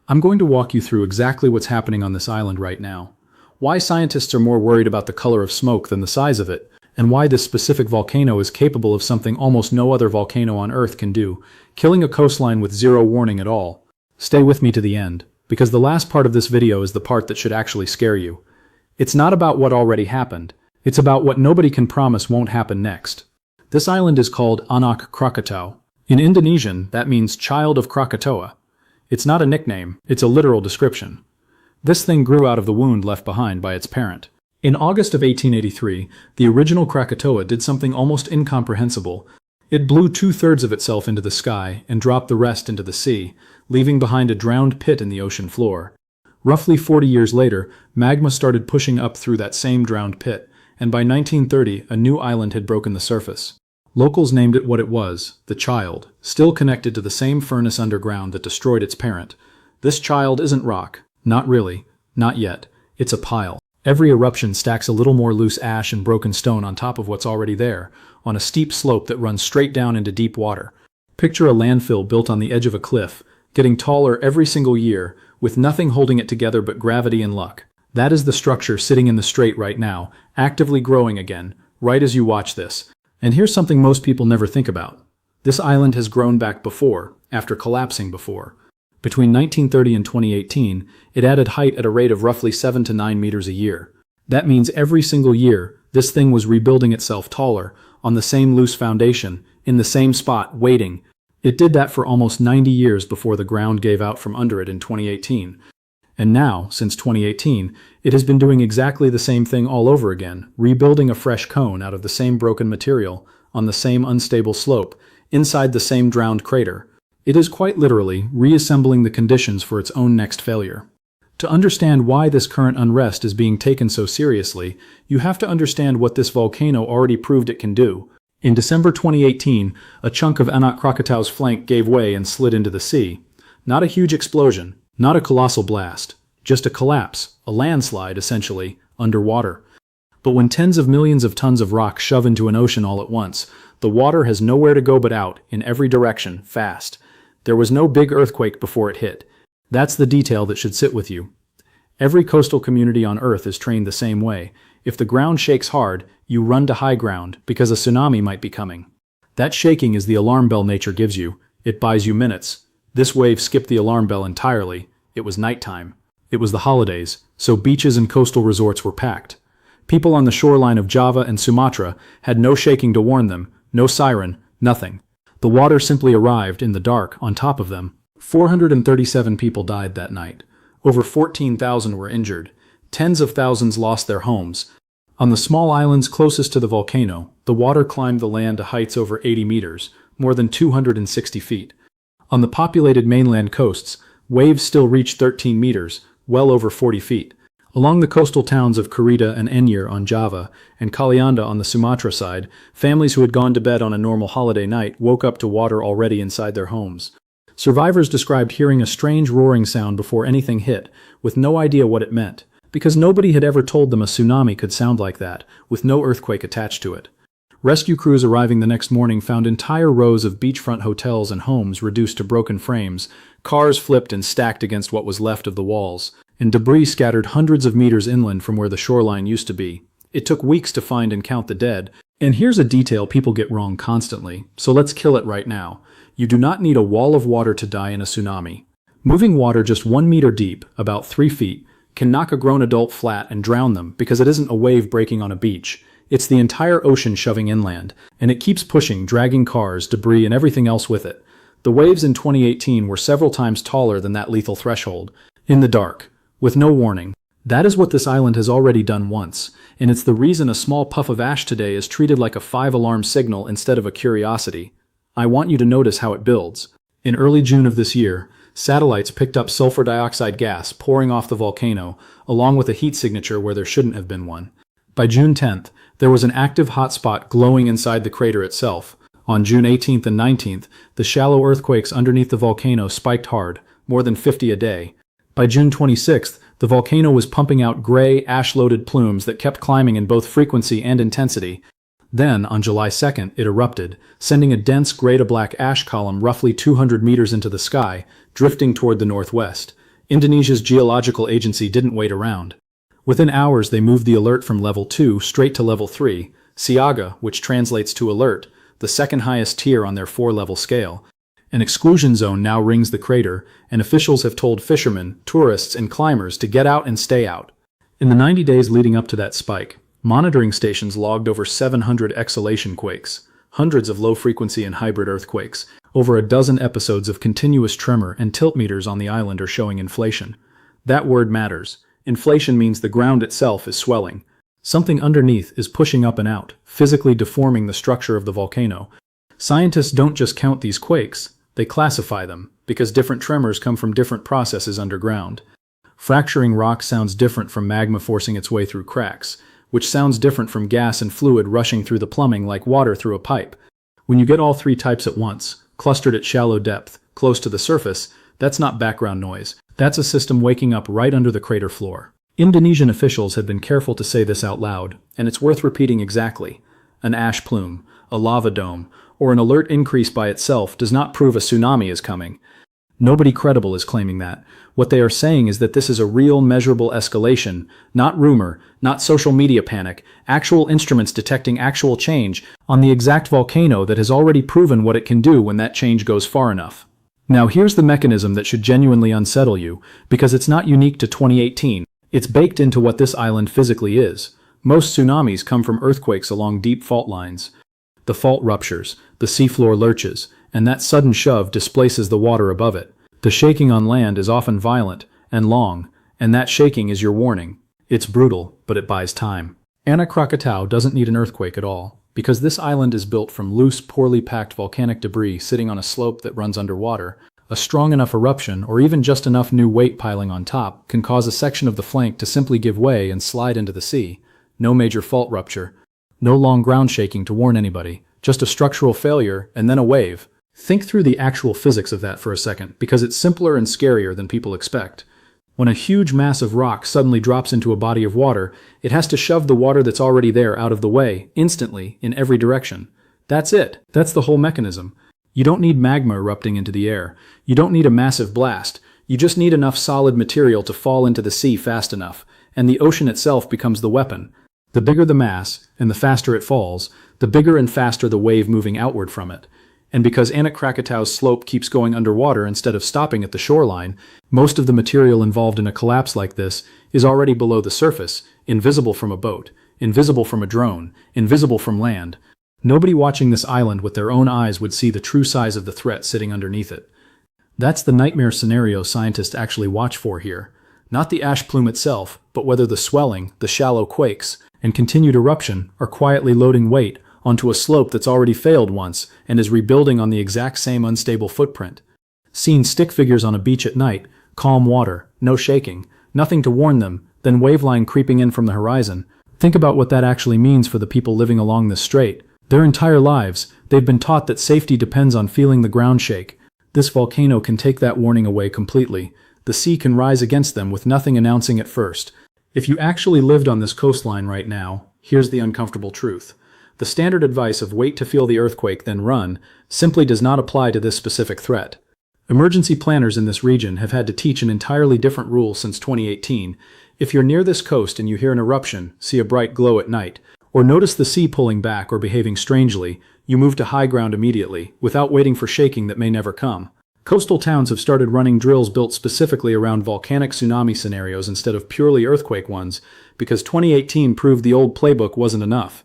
I'm going to walk you through exactly what's happening on this island right now, why scientists are more worried about the color of smoke than the size of it, and why this specific volcano is capable of something almost no other volcano on Earth can do, killing a coastline with zero warning at all. Stay with me to the end, because the last part of this video is the part that should actually scare you. It's not about what already happened, it's about what nobody can promise won't happen next. This island is called Anak Krakatau. In Indonesian, that means child of Krakatoa. It's not a nickname, it's a literal description. This thing grew out of the wound left behind by its parent. In August of 1883, the original Krakatoa did something almost incomprehensible. It blew 2/3 of itself into the sky and dropped the rest into the sea, leaving behind a drowned pit in the ocean floor. Roughly 40 years later, magma started pushing up through that same drowned pit, and by 1930, a new island had broken the surface. Locals named it what it was, the child, still connected to the same furnace underground that destroyed its parent. This child isn't rock. Not really. Not yet. It's a pile. Every eruption stacks a little more loose ash and broken stone on top of what's already there, on a steep slope that runs straight down into deep water. Picture a landfill built on the edge of a cliff, getting taller every single year, with nothing holding it together but gravity and luck. That is the structure sitting in the Strait right now, actively growing again, right as you watch this. And here's something most people never think about. This island has grown back before, after collapsing before. Between 1930 and 2018, it added height at a rate of roughly 7 to 9 meters a year. That means every single year, this thing was rebuilding itself taller, on the same loose foundation, in the same spot, waiting. It did that for almost 90 years before the ground gave out from under it in 2018. And now, since 2018, it has been doing exactly the same thing all over again, rebuilding a fresh cone out of the same broken material, on the same unstable slope, inside the same drowned crater. It is quite literally reassembling the conditions for its own next failure. To understand why this current unrest is being taken so seriously, you have to understand what this volcano already proved it can do. In December 2018, a chunk of Anak Krakatau's flank gave way and slid into the sea. Not a huge explosion, not a colossal blast, just a collapse, a landslide essentially, underwater. But when tens of millions of tons of rock shove into an ocean all at once, the water has nowhere to go but out, in every direction, fast. There was no big earthquake before it hit. That's the detail that should sit with you. Every coastal community on Earth is trained the same way. If the ground shakes hard, you run to high ground, because a tsunami might be coming. That shaking is the alarm bell nature gives you. It buys you minutes. This wave skipped the alarm bell entirely. It was nighttime. It was the holidays, so beaches and coastal resorts were packed. People on the shoreline of Java and Sumatra had no shaking to warn them, no siren, nothing. The water simply arrived in the dark on top of them. 437 people died that night. Over 14,000 were injured. Tens of thousands lost their homes. On the small islands closest to the volcano, the water climbed the land to heights over 80 meters, more than 260 feet. On the populated mainland coasts, waves still reached 13 meters, well over 40 feet. Along the coastal towns of Kurita and Anyer on Java, and Kalianda on the Sumatra side, families who had gone to bed on a normal holiday night woke up to water already inside their homes. Survivors described hearing a strange roaring sound before anything hit, with no idea what it meant, because nobody had ever told them a tsunami could sound like that, with no earthquake attached to it. Rescue crews arriving the next morning found entire rows of beachfront hotels and homes reduced to broken frames, cars flipped and stacked against what was left of the walls, and debris scattered hundreds of meters inland from where the shoreline used to be. It took weeks to find and count the dead. And here's a detail people get wrong constantly, so let's kill it right now. You do not need a wall of water to die in a tsunami. Moving water just 1 meter deep, about 3 feet, can knock a grown adult flat and drown them because it isn't a wave breaking on a beach. It's the entire ocean shoving inland, and it keeps pushing, dragging cars, debris, and everything else with it. The waves in 2018 were several times taller than that lethal threshold. In the dark, with no warning. That is what this island has already done once, and it's the reason a small puff of ash today is treated like a 5-alarm signal instead of a curiosity. I want you to notice how it builds. In early June of this year, satellites picked up sulfur dioxide gas pouring off the volcano, along with a heat signature where there shouldn't have been one. By June 10th, there was an active hotspot glowing inside the crater itself. On June 18th and 19th, the shallow earthquakes underneath the volcano spiked hard, more than 50 a day. By June 26th, the volcano was pumping out gray, ash-loaded plumes that kept climbing in both frequency and intensity. Then, on July 2nd, it erupted, sending a dense gray-to-black ash column roughly 200 meters into the sky, drifting toward the northwest. Indonesia's geological agency didn't wait around. Within hours, they moved the alert from level 2 straight to level 3, Siaga, which translates to alert, the second highest tier on their 4-level scale. An exclusion zone now rings the crater, and officials have told fishermen, tourists, and climbers to get out and stay out. In the 90 days leading up to that spike, monitoring stations logged over 700 exhalation quakes, hundreds of low-frequency and hybrid earthquakes, over a dozen episodes of continuous tremor, and tilt meters on the island are showing inflation. That word matters. Inflation means the ground itself is swelling. Something underneath is pushing up and out, physically deforming the structure of the volcano. Scientists don't just count these quakes, they classify them, because different tremors come from different processes underground. Fracturing rock sounds different from magma forcing its way through cracks, which sounds different from gas and fluid rushing through the plumbing like water through a pipe. When you get all three types at once, clustered at shallow depth, close to the surface, that's not background noise. That's a system waking up right under the crater floor. Indonesian officials have been careful to say this out loud, and it's worth repeating exactly. An ash plume, a lava dome, or an alert increase by itself does not prove a tsunami is coming. Nobody credible is claiming that. What they are saying is that this is a real, measurable escalation, not rumor, not social media panic, actual instruments detecting actual change on the exact volcano that has already proven what it can do when that change goes far enough. Now here's the mechanism that should genuinely unsettle you, because it's not unique to 2018. It's baked into what this island physically is. Most tsunamis come from earthquakes along deep fault lines. The fault ruptures, the seafloor lurches, and that sudden shove displaces the water above it. The shaking on land is often violent and long, and that shaking is your warning. It's brutal, but it buys time. Anak Krakatau doesn't need an earthquake at all, because this island is built from loose, poorly packed volcanic debris sitting on a slope that runs underwater. A strong enough eruption, or even just enough new weight piling on top, can cause a section of the flank to simply give way and slide into the sea. No major fault rupture. No long ground shaking to warn anybody. Just a structural failure, and then a wave. Think through the actual physics of that for a second, because it's simpler and scarier than people expect. When a huge mass of rock suddenly drops into a body of water, it has to shove the water that's already there out of the way, instantly, in every direction. That's it. That's the whole mechanism. You don't need magma erupting into the air. You don't need a massive blast. You just need enough solid material to fall into the sea fast enough, and the ocean itself becomes the weapon. The bigger the mass, and the faster it falls, the bigger and faster the wave moving outward from it. And because Anak Krakatau's slope keeps going underwater instead of stopping at the shoreline, most of the material involved in a collapse like this is already below the surface, invisible from a boat, invisible from a drone, invisible from land. Nobody watching this island with their own eyes would see the true size of the threat sitting underneath it. That's the nightmare scenario scientists actually watch for here. Not the ash plume itself, but whether the swelling, the shallow quakes, and continued eruption are quietly loading weight onto a slope that's already failed once and is rebuilding on the exact same unstable footprint. Seen stick figures on a beach at night, calm water, no shaking, nothing to warn them, then waveline creeping in from the horizon. Think about what that actually means for the people living along this strait. Their entire lives, they've been taught that safety depends on feeling the ground shake. This volcano can take that warning away completely. The sea can rise against them with nothing announcing it first. If you actually lived on this coastline right now, here's the uncomfortable truth. The standard advice of wait to feel the earthquake then run simply does not apply to this specific threat. Emergency planners in this region have had to teach an entirely different rule since 2018. If you're near this coast and you hear an eruption, see a bright glow at night, or notice the sea pulling back or behaving strangely, you move to high ground immediately, without waiting for shaking that may never come. Coastal towns have started running drills built specifically around volcanic tsunami scenarios instead of purely earthquake ones, because 2018 proved the old playbook wasn't enough.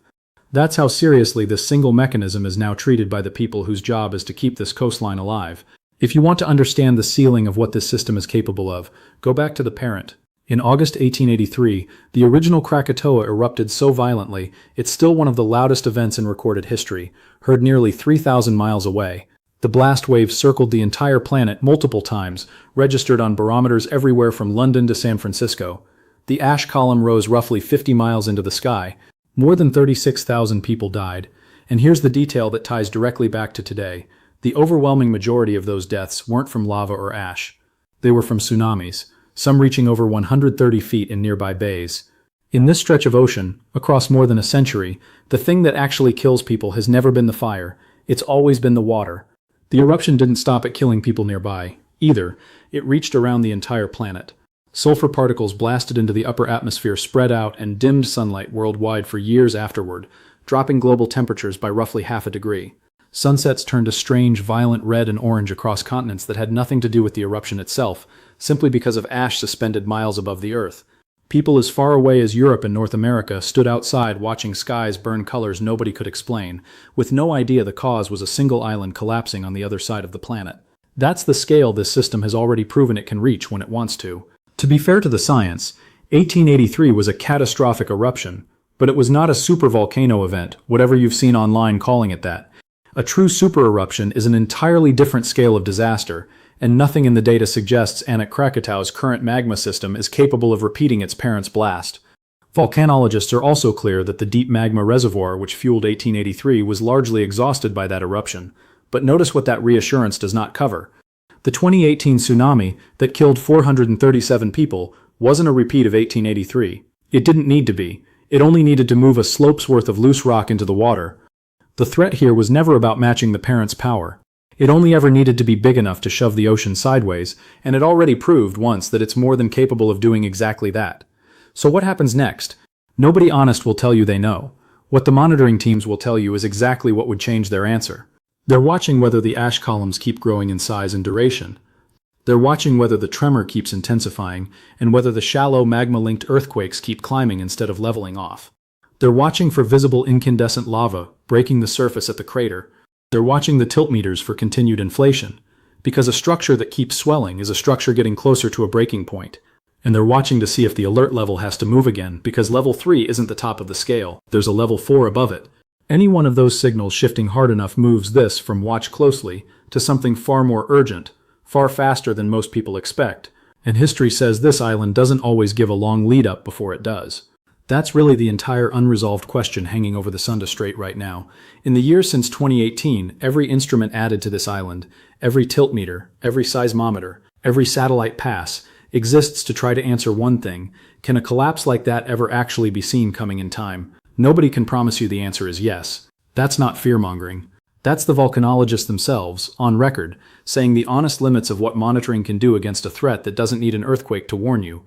That's how seriously this single mechanism is now treated by the people whose job is to keep this coastline alive. If you want to understand the ceiling of what this system is capable of, go back to the parent. In August 1883, the original Krakatoa erupted so violently, it's still one of the loudest events in recorded history, heard nearly 3,000 miles away. The blast wave circled the entire planet multiple times, registered on barometers everywhere from London to San Francisco. The ash column rose roughly 50 miles into the sky. More than 36,000 people died. And here's the detail that ties directly back to today. The overwhelming majority of those deaths weren't from lava or ash. They were from tsunamis, some reaching over 130 feet in nearby bays. In this stretch of ocean, across more than a century, the thing that actually kills people has never been the fire. It's always been the water. The eruption didn't stop at killing people nearby. Either, it reached around the entire planet. Sulfur particles blasted into the upper atmosphere spread out and dimmed sunlight worldwide for years afterward, dropping global temperatures by roughly half a degree. Sunsets turned a strange, violent red and orange across continents that had nothing to do with the eruption itself, simply because of ash suspended miles above the Earth. People as far away as Europe and North America stood outside watching skies burn colors nobody could explain, with no idea the cause was a single island collapsing on the other side of the planet. That's the scale this system has already proven it can reach when it wants to. To be fair to the science, 1883 was a catastrophic eruption, but it was not a supervolcano event, whatever you've seen online calling it that. A true supereruption is an entirely different scale of disaster, and nothing in the data suggests Anak Krakatau's current magma system is capable of repeating its parent's blast. Volcanologists are also clear that the deep magma reservoir which fueled 1883 was largely exhausted by that eruption, but notice what that reassurance does not cover. The 2018 tsunami that killed 437 people wasn't a repeat of 1883. It didn't need to be. It only needed to move a slope's worth of loose rock into the water. The threat here was never about matching the parent's power. It only ever needed to be big enough to shove the ocean sideways, and it already proved once that it's more than capable of doing exactly that. So what happens next? Nobody honest will tell you they know. What the monitoring teams will tell you is exactly what would change their answer. They're watching whether the ash columns keep growing in size and duration. They're watching whether the tremor keeps intensifying, and whether the shallow magma-linked earthquakes keep climbing instead of leveling off. They're watching for visible incandescent lava breaking the surface at the crater. They're watching the tilt meters for continued inflation, because a structure that keeps swelling is a structure getting closer to a breaking point. And they're watching to see if the alert level has to move again, because level 3 isn't the top of the scale, there's a level 4 above it. Any one of those signals shifting hard enough moves this from watch closely to something far more urgent, far faster than most people expect, and history says this island doesn't always give a long lead up before it does. That's really the entire unresolved question hanging over the Sunda Strait right now. In the years since 2018, every instrument added to this island, every tilt meter, every seismometer, every satellite pass, exists to try to answer one thing: can a collapse like that ever actually be seen coming in time? Nobody can promise you the answer is yes. That's not fear-mongering. That's the volcanologists themselves, on record, saying the honest limits of what monitoring can do against a threat that doesn't need an earthquake to warn you.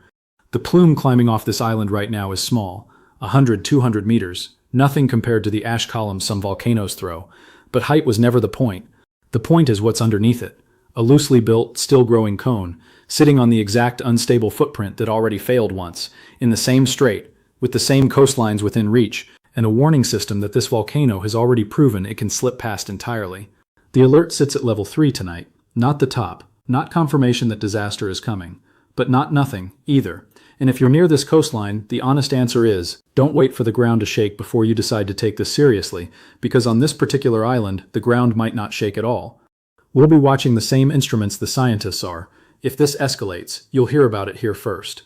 The plume climbing off this island right now is small, 100, 200 meters, nothing compared to the ash columns some volcanoes throw, but height was never the point. The point is what's underneath it. A loosely built, still-growing cone, sitting on the exact unstable footprint that already failed once, in the same strait, with the same coastlines within reach, and a warning system that this volcano has already proven it can slip past entirely. The alert sits at level 3 tonight, not the top, not confirmation that disaster is coming, but not nothing, either. And if you're near this coastline, the honest answer is, don't wait for the ground to shake before you decide to take this seriously, because on this particular island, the ground might not shake at all. We'll be watching the same instruments the scientists are. If this escalates, you'll hear about it here first.